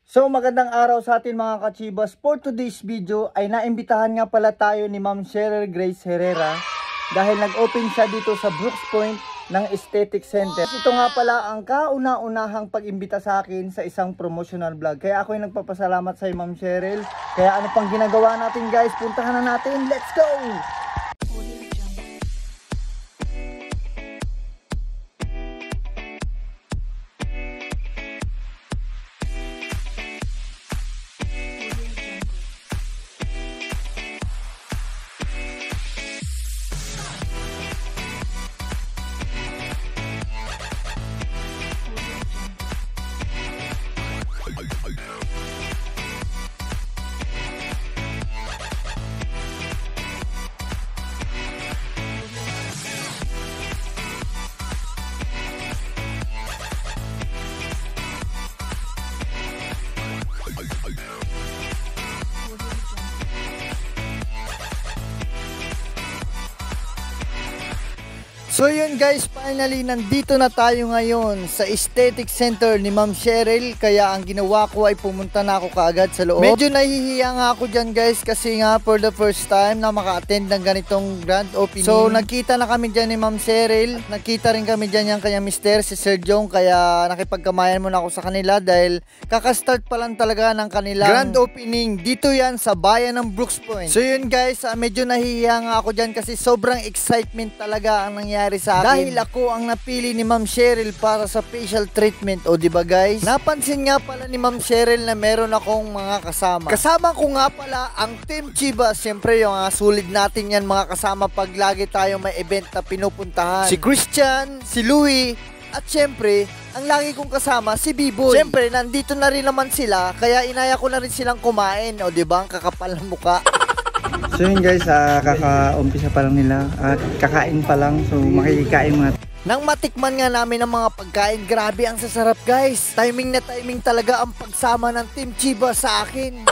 So magandang araw sa atin mga kachibas. For today's video ay naimbitahan nga pala tayo ni Ma'am Cheryl Grace Herrera dahil nag-open siya dito sa Brooks Point ng Aesthetic Center. Ito nga pala ang kauna-unahang pag-imbita sa akin sa isang promotional vlog. Kaya ako ay nagpapasalamat sa Ma'am Cheryl. Kaya ano pang ginagawa natin guys, puntahan na natin. Let's go! So yun guys, finally nandito na tayo ngayon sa Aesthetic Center ni Ma'am Cheryl. Kaya ang ginawa ko ay pumunta na ako kaagad sa loob. Medyo nahihiya nga ako dyan guys kasi nga for the first time na maka-attend ng ganitong grand opening. So nagkita na kami dyan ni Ma'am Cheryl. Nagkita rin kami dyan yung kanya mister, si Sir Jong. Kaya nakipagkamayan muna ako sa kanila dahil kakastart pa lang talaga ng kanilang grand opening. Dito yan sa bayan ng Brooks Point. So yun guys, medyo nahihiya nga ako dyan kasi sobrang excitement talaga ang nangyari sa akin. Dahil ako ang napili ni Ma'am Cheryl para sa facial treatment. O diba guys? Napansin nga pala ni Ma'am Cheryl na meron akong mga kasama. Kasama ko nga pala ang Team Chivas. Siyempre yung sulit natin yan mga kasama pag lagi tayo may event na pinupuntahan. Si Christian, si Louie, at syempre, ang lagi kong kasama si B-Boy. Syempre, nandito na rin naman sila, kaya inaya ko na rin silang kumain. O diba, ang kakapal ng muka. So yun guys, kaka-umpisa pa lang nila at kakain pa lang, so makikikain mga. Nang matikman nga namin ang mga pagkain, grabe ang sasarap guys. Timing na timing talaga ang pagsama ng Team Chivas sa akin.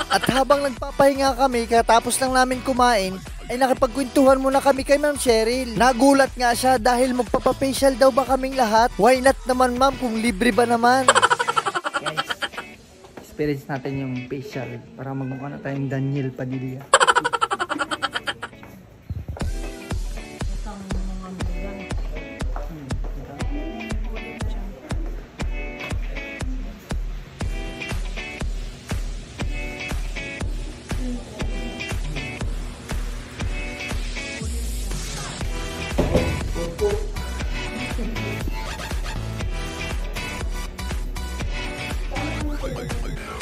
At habang nagpapahinga kami, katapos lang namin kumain, ay nakipagkwentuhan muna kami kay Ma'am Cheryl. Nagulat nga siya dahil magpapafacial daw ba kaming lahat? Why not naman ma'am kung libre ba naman? Experience natin yung facial para magmukha na tayong Daniel Padilla.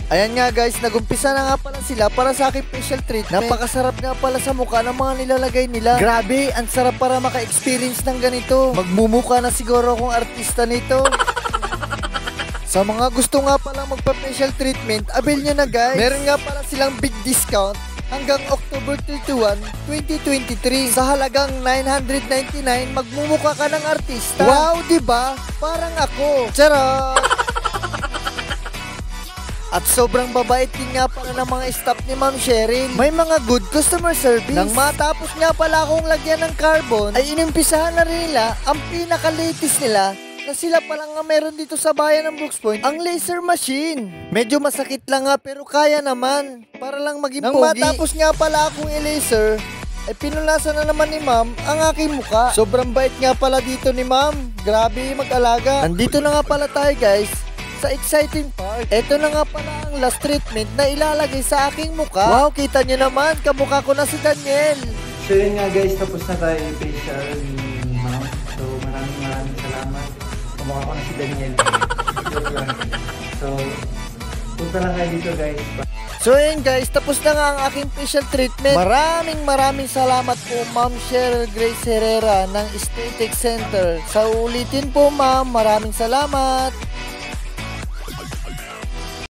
Ayan nga guys, nagumpisa na nga pala sila para sa aking facial treatment. Napakasarap nga pala sa mukha ng mga nilalagay nila. Grabe, ang sarap para maka-experience ng ganito. Magmumukha na siguro akong artista nito. Sa mga gusto nga pala magpa-facial treatment, avail nyo na guys. Meron nga pala silang big discount hanggang October 31, 2023. Sa halagang 999, magmumukha ka ng artista. Wow, diba? Parang ako. Charot! At sobrang babait din nga pala ng mga staff ni Ma'am Cheryl. May mga good customer service. Nang matapos nga pala akong lagyan ng carbon, ay inimpisahan na rin nila ang pinaka-latest nila na sila palang nga meron dito sa bayan ng Brooks Point, ang laser machine. Medyo masakit lang nga pero kaya naman. Para lang maging pogi. Nang matapos nga pala akong i-laser, ay pinunasan na naman ni Ma'am ang aking muka. Sobrang bait nga pala dito ni Ma'am. Grabe mag-alaga. Nandito na nga pala tayo guys sa exciting part. Ito na nga pala ang last treatment na ilalagay sa aking muka. Wow, kita nyo naman, kamukha ko na si Daniel. So yun nga guys, tapos na tayo yung facial ni Ma'am. So maraming salamat. Kamukha ko na si Daniel. So punta lang kayo dito guys. So yun guys, tapos na nga ang aking facial treatment. Maraming salamat po Ma'am Cheryl Grace Herrera ng Aesthetic Center. Sa ulitin po ma'am, maraming salamat.